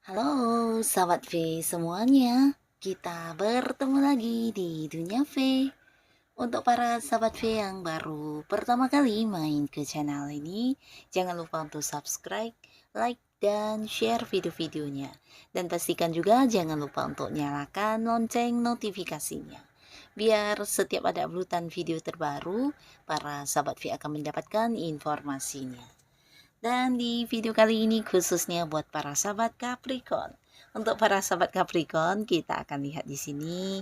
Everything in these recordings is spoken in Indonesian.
Halo, sahabat V semuanya. Kita bertemu lagi di Dunia V. Untuk para sahabat V yang baru pertama kali main ke channel ini, jangan lupa untuk subscribe, like, dan share video-videonya. Dan pastikan juga jangan lupa untuk nyalakan lonceng notifikasinya. Biar setiap ada uploadan video terbaru, para sahabat V akan mendapatkan informasinya. Dan di video kali ini khususnya buat para sahabat Capricorn. Untuk para sahabat Capricorn, kita akan lihat di sini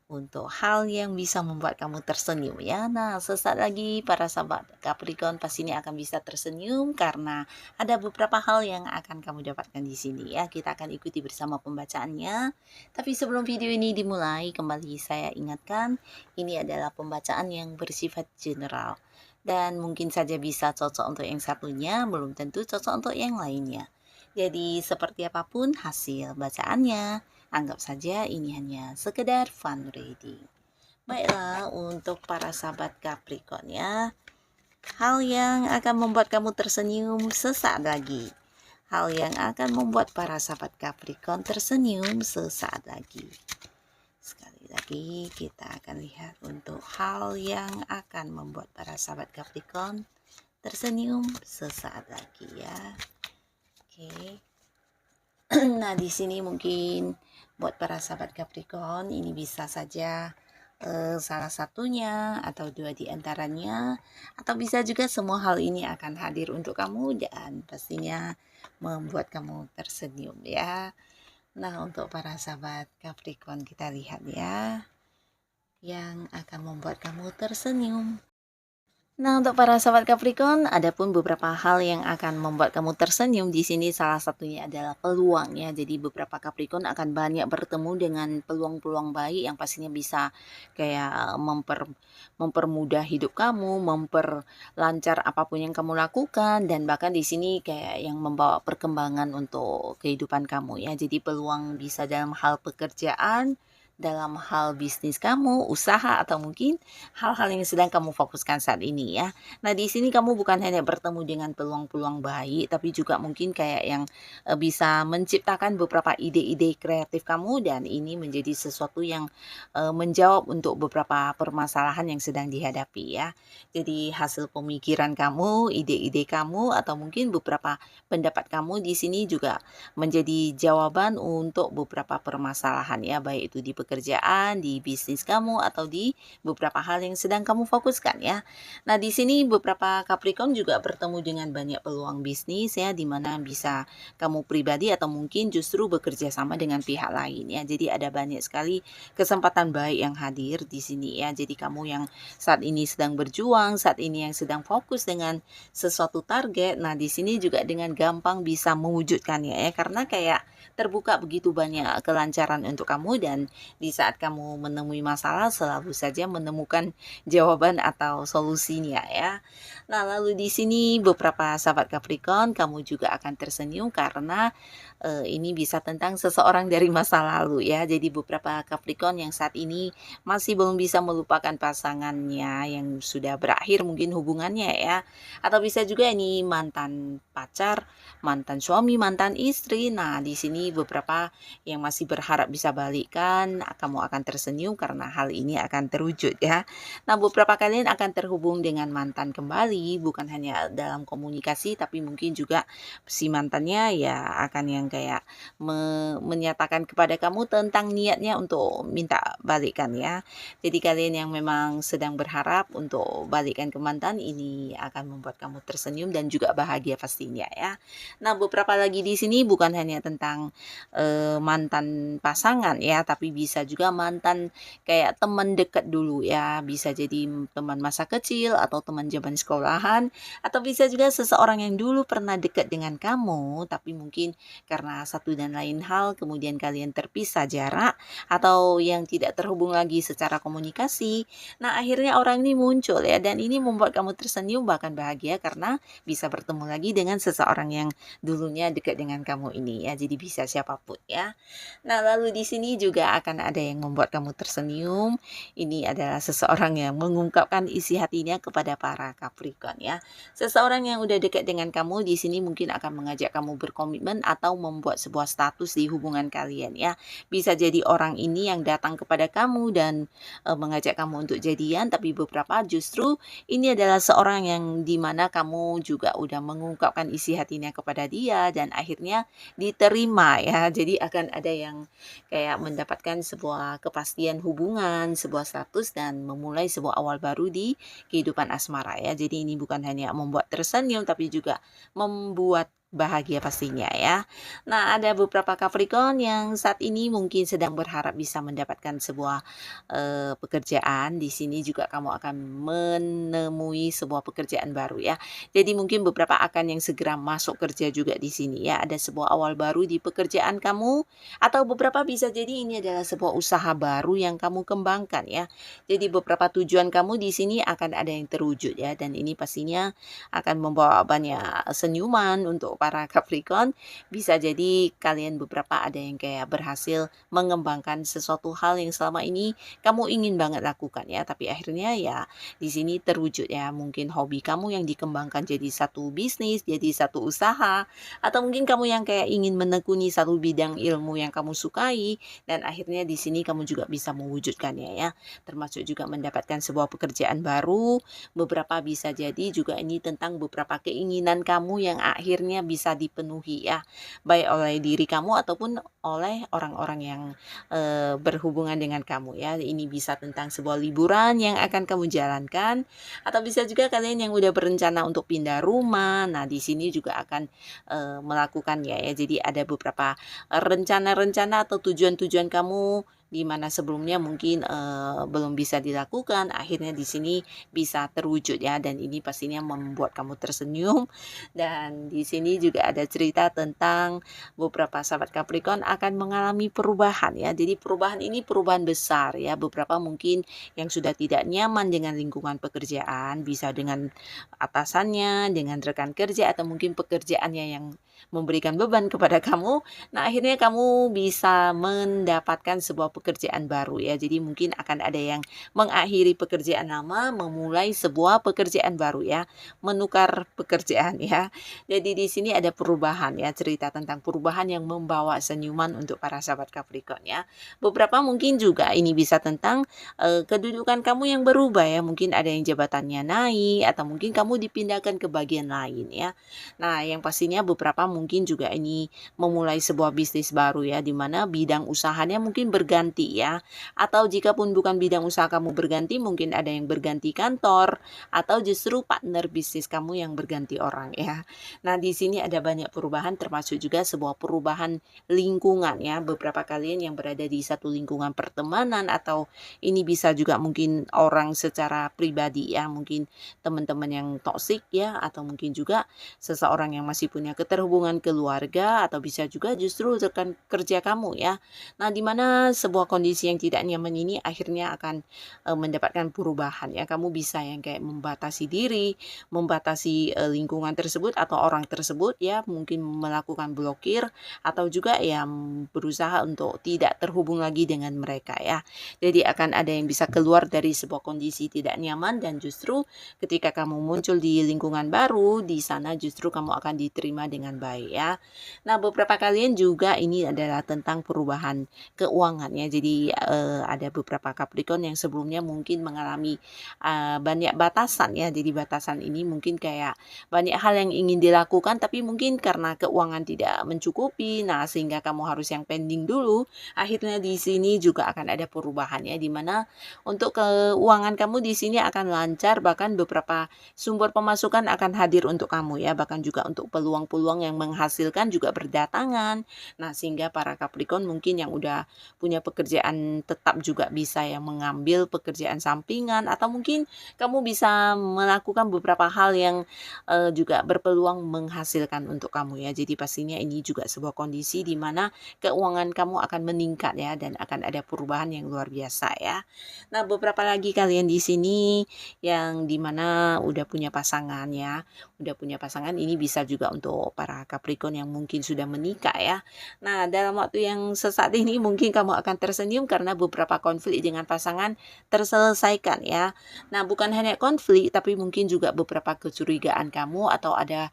untuk hal yang bisa membuat kamu tersenyum ya. Nah, sesaat lagi para sahabat Capricorn pastinya akan bisa tersenyum karena ada beberapa hal yang akan kamu dapatkan di sini ya. Kita akan ikuti bersama pembacaannya. Tapi sebelum video ini dimulai, kembali saya ingatkan, ini adalah pembacaan yang bersifat general. Dan mungkin saja bisa cocok untuk yang satunya, belum tentu cocok untuk yang lainnya. Jadi seperti apapun hasil bacaannya, anggap saja ini hanya sekedar fun reading. Baiklah, untuk para sahabat Capricorn ya, hal yang akan membuat kamu tersenyum sesaat lagi. Hal yang akan membuat para sahabat Capricorn tersenyum sesaat lagi. Sekali lagi kita akan lihat untuk hal yang akan membuat para sahabat Capricorn tersenyum sesaat lagi ya. Oke. Nah, di sini mungkin buat para sahabat Capricorn ini bisa saja salah satunya atau dua di antaranya, atau bisa juga semua hal ini akan hadir untuk kamu dan pastinya membuat kamu tersenyum ya. Nah, untuk para sahabat Capricorn kita lihat ya, yang akan membuat kamu tersenyum. Nah, untuk para sahabat Capricorn, ada pun beberapa hal yang akan membuat kamu tersenyum di sini. Salah satunya adalah peluang ya. Jadi beberapa Capricorn akan banyak bertemu dengan peluang-peluang baik yang pastinya bisa kayak mempermudah hidup kamu, memperlancar apapun yang kamu lakukan, dan bahkan di sini kayak yang membawa perkembangan untuk kehidupan kamu ya. Jadi peluang bisa dalam hal pekerjaan, dalam hal bisnis kamu, usaha, atau mungkin hal-hal yang sedang kamu fokuskan saat ini ya. Nah, di sini kamu bukan hanya bertemu dengan peluang-peluang baik, tapi juga mungkin kayak yang bisa menciptakan beberapa ide-ide kreatif kamu, dan ini menjadi sesuatu yang menjawab untuk beberapa permasalahan yang sedang dihadapi ya. Jadi hasil pemikiran kamu, ide-ide kamu, atau mungkin beberapa pendapat kamu di sini juga menjadi jawaban untuk beberapa permasalahan ya, baik itu di pekerjaan, di bisnis kamu, atau di beberapa hal yang sedang kamu fokuskan ya. Nah, di sini beberapa Capricorn juga bertemu dengan banyak peluang bisnis ya, di mana bisa kamu pribadi atau mungkin justru bekerja sama dengan pihak lain ya. Jadi ada banyak sekali kesempatan baik yang hadir di sini ya. Jadi kamu yang saat ini sedang berjuang, saat ini yang sedang fokus dengan sesuatu target, nah di sini juga dengan gampang bisa mewujudkannya ya, karena kayak terbuka begitu banyak kelancaran untuk kamu, dan di saat kamu menemui masalah selalu saja menemukan jawaban atau solusinya ya. Nah, lalu di sini beberapa sahabat Capricorn, kamu juga akan tersenyum karena ini bisa tentang seseorang dari masa lalu ya. Jadi beberapa Capricorn yang saat ini masih belum bisa melupakan pasangannya yang sudah berakhir mungkin hubungannya ya. Atau bisa juga ini mantan pacar, mantan suami, mantan istri. Nah, di sini beberapa yang masih berharap bisa balikan, kamu akan tersenyum karena hal ini akan terwujud ya. Nah, beberapa kalian akan terhubung dengan mantan kembali, bukan hanya dalam komunikasi, tapi mungkin juga si mantannya ya akan yang kayak menyatakan kepada kamu tentang niatnya untuk minta balikan ya. Jadi kalian yang memang sedang berharap untuk balikan ke mantan, ini akan membuat kamu tersenyum dan juga bahagia pastinya ya. Nah, beberapa lagi di sini bukan hanya tentang mantan pasangan ya, tapi bisa bisa juga mantan kayak teman dekat dulu ya, bisa jadi teman masa kecil atau teman zaman sekolahan, atau bisa juga seseorang yang dulu pernah dekat dengan kamu, tapi mungkin karena satu dan lain hal kemudian kalian terpisah jarak atau yang tidak terhubung lagi secara komunikasi. Nah, akhirnya orang ini muncul ya, dan ini membuat kamu tersenyum bahkan bahagia karena bisa bertemu lagi dengan seseorang yang dulunya dekat dengan kamu ini ya. Jadi bisa siapapun ya. Nah, lalu di sini juga akan ada yang membuat kamu tersenyum. Ini adalah seseorang yang mengungkapkan isi hatinya kepada para Capricorn ya. Seseorang yang udah dekat dengan kamu di sini mungkin akan mengajak kamu berkomitmen atau membuat sebuah status di hubungan kalian ya. Bisa jadi orang ini yang datang kepada kamu dan mengajak kamu untuk jadian, tapi beberapa justru ini adalah seorang yang dimana kamu juga udah mengungkapkan isi hatinya kepada dia dan akhirnya diterima ya. Jadi akan ada yang kayak mendapatkan sebuah kepastian hubungan, sebuah status dan memulai sebuah awal baru di kehidupan asmara ya. Jadi ini bukan hanya membuat tersenyum tapi juga membuat bahagia pastinya ya. Nah, ada beberapa Capricorn yang saat ini mungkin sedang berharap bisa mendapatkan sebuah pekerjaan. Di sini juga kamu akan menemui sebuah pekerjaan baru ya. Jadi mungkin beberapa akan yang segera masuk kerja juga di sini ya. Ada sebuah awal baru di pekerjaan kamu atau beberapa bisa jadi ini adalah sebuah usaha baru yang kamu kembangkan ya. Jadi beberapa tujuan kamu di sini akan ada yang terwujud ya, dan ini pastinya akan membawa banyak senyuman untuk para Capricorn. Bisa jadi kalian beberapa ada yang kayak berhasil mengembangkan sesuatu hal yang selama ini kamu ingin banget lakukan ya, tapi akhirnya ya di sini terwujud ya. Mungkin hobi kamu yang dikembangkan jadi satu bisnis, jadi satu usaha, atau mungkin kamu yang kayak ingin menekuni satu bidang ilmu yang kamu sukai dan akhirnya di sini kamu juga bisa mewujudkannya ya. Termasuk juga mendapatkan sebuah pekerjaan baru. Beberapa bisa jadi juga ini tentang beberapa keinginan kamu yang akhirnya bisa dipenuhi ya, baik oleh diri kamu ataupun oleh orang-orang yang berhubungan dengan kamu ya. Ini bisa tentang sebuah liburan yang akan kamu jalankan, atau bisa juga kalian yang udah berencana untuk pindah rumah. Nah, di sini juga akan melakukannya ya. Jadi ada beberapa rencana-rencana atau tujuan-tujuan kamu di mana sebelumnya mungkin belum bisa dilakukan, akhirnya di sini bisa terwujud ya, dan ini pastinya membuat kamu tersenyum. Dan di sini juga ada cerita tentang beberapa sahabat Capricorn akan mengalami perubahan ya. Jadi perubahan ini perubahan besar ya. Beberapa mungkin yang sudah tidak nyaman dengan lingkungan pekerjaan, bisa dengan atasannya, dengan rekan kerja, atau mungkin pekerjaannya yang memberikan beban kepada kamu. Nah, akhirnya kamu bisa mendapatkan sebuah pekerjaan baru ya. Jadi mungkin akan ada yang mengakhiri pekerjaan lama, memulai sebuah pekerjaan baru ya, menukar pekerjaan ya. Jadi di sini ada perubahan ya, cerita tentang perubahan yang membawa senyuman untuk para sahabat Capricorn ya. Beberapa mungkin juga ini bisa tentang kedudukan kamu yang berubah ya. Mungkin ada yang jabatannya naik atau mungkin kamu dipindahkan ke bagian lain ya. Nah, yang pastinya beberapa mungkin juga ini memulai sebuah bisnis baru ya, di mana bidang usahanya mungkin berganti ya. Atau jika pun bukan bidang usaha kamu berganti, mungkin ada yang berganti kantor atau justru partner bisnis kamu yang berganti orang ya. Nah, di sini ada banyak perubahan, termasuk juga sebuah perubahan lingkungan ya. Beberapa kalian yang berada di satu lingkungan pertemanan atau ini bisa juga mungkin orang secara pribadi ya, mungkin teman-teman yang toksik ya, atau mungkin juga seseorang yang masih punya keterhubungan keluarga, atau bisa juga justru rekan kerja kamu ya. Nah, di mana sebuah kondisi yang tidak nyaman ini akhirnya akan mendapatkan perubahan ya. Kamu bisa yang kayak membatasi diri, membatasi lingkungan tersebut atau orang tersebut ya, mungkin melakukan blokir atau juga ya berusaha untuk tidak terhubung lagi dengan mereka ya. Jadi akan ada yang bisa keluar dari sebuah kondisi tidak nyaman, dan justru ketika kamu muncul di lingkungan baru, di sana justru kamu akan diterima dengan baik ya. Nah, beberapa kalian juga ini adalah tentang perubahan keuangan ya. Jadi ada beberapa Capricorn yang sebelumnya mungkin mengalami banyak batasan ya. Jadi batasan ini mungkin kayak banyak hal yang ingin dilakukan tapi mungkin karena keuangan tidak mencukupi, nah sehingga kamu harus yang pending dulu. Akhirnya di sini juga akan ada perubahan ya, di mana untuk keuangan kamu di sini akan lancar, bahkan beberapa sumber pemasukan akan hadir untuk kamu ya, bahkan juga untuk peluang-peluang yang yang menghasilkan juga berdatangan. Nah, sehingga para Capricorn mungkin yang udah punya pekerjaan tetap juga bisa ya mengambil pekerjaan sampingan, atau mungkin kamu bisa melakukan beberapa hal yang juga berpeluang menghasilkan untuk kamu ya. Jadi pastinya ini juga sebuah kondisi di mana keuangan kamu akan meningkat ya, dan akan ada perubahan yang luar biasa ya. Nah, beberapa lagi kalian di sini yang dimana udah punya pasangan ya, udah punya pasangan, ini bisa juga untuk para Capricorn yang mungkin sudah menikah ya. Nah, dalam waktu yang sesaat ini mungkin kamu akan tersenyum karena beberapa konflik dengan pasangan terselesaikan ya. Nah, bukan hanya konflik, tapi mungkin juga beberapa kecurigaan kamu, atau ada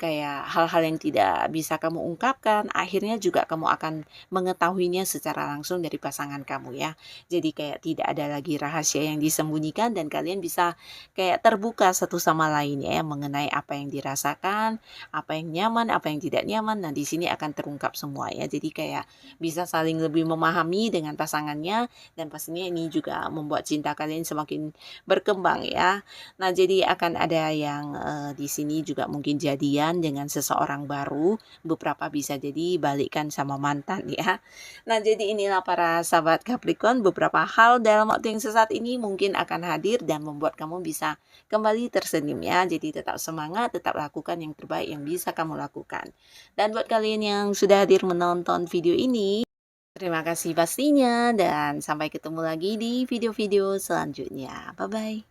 kayak hal-hal yang tidak bisa kamu ungkapkan, akhirnya juga kamu akan mengetahuinya secara langsung dari pasangan kamu ya. Jadi kayak tidak ada lagi rahasia yang disembunyikan, dan kalian bisa kayak terbuka satu sama lain ya mengenai apa yang dirasakan, apa yang nyaman, apa yang tidak nyaman. Nah, di sini akan terungkap semua ya. Jadi kayak bisa saling lebih memahami dengan pasangannya, dan pastinya ini juga membuat cinta kalian semakin berkembang ya. Nah, jadi akan ada yang di sini juga mungkin jadian dengan seseorang baru, beberapa bisa jadi balikan sama mantan ya. Nah, jadi inilah para sahabat Capricorn, beberapa hal dalam waktu yang sesaat ini mungkin akan hadir dan membuat kamu bisa kembali tersenyum ya. Jadi tetap semangat, tetap lakukan yang terbaik yang bisa kamu lakukan. Dan buat kalian yang sudah hadir menonton video ini, terima kasih pastinya, dan sampai ketemu lagi di video-video selanjutnya. Bye-bye.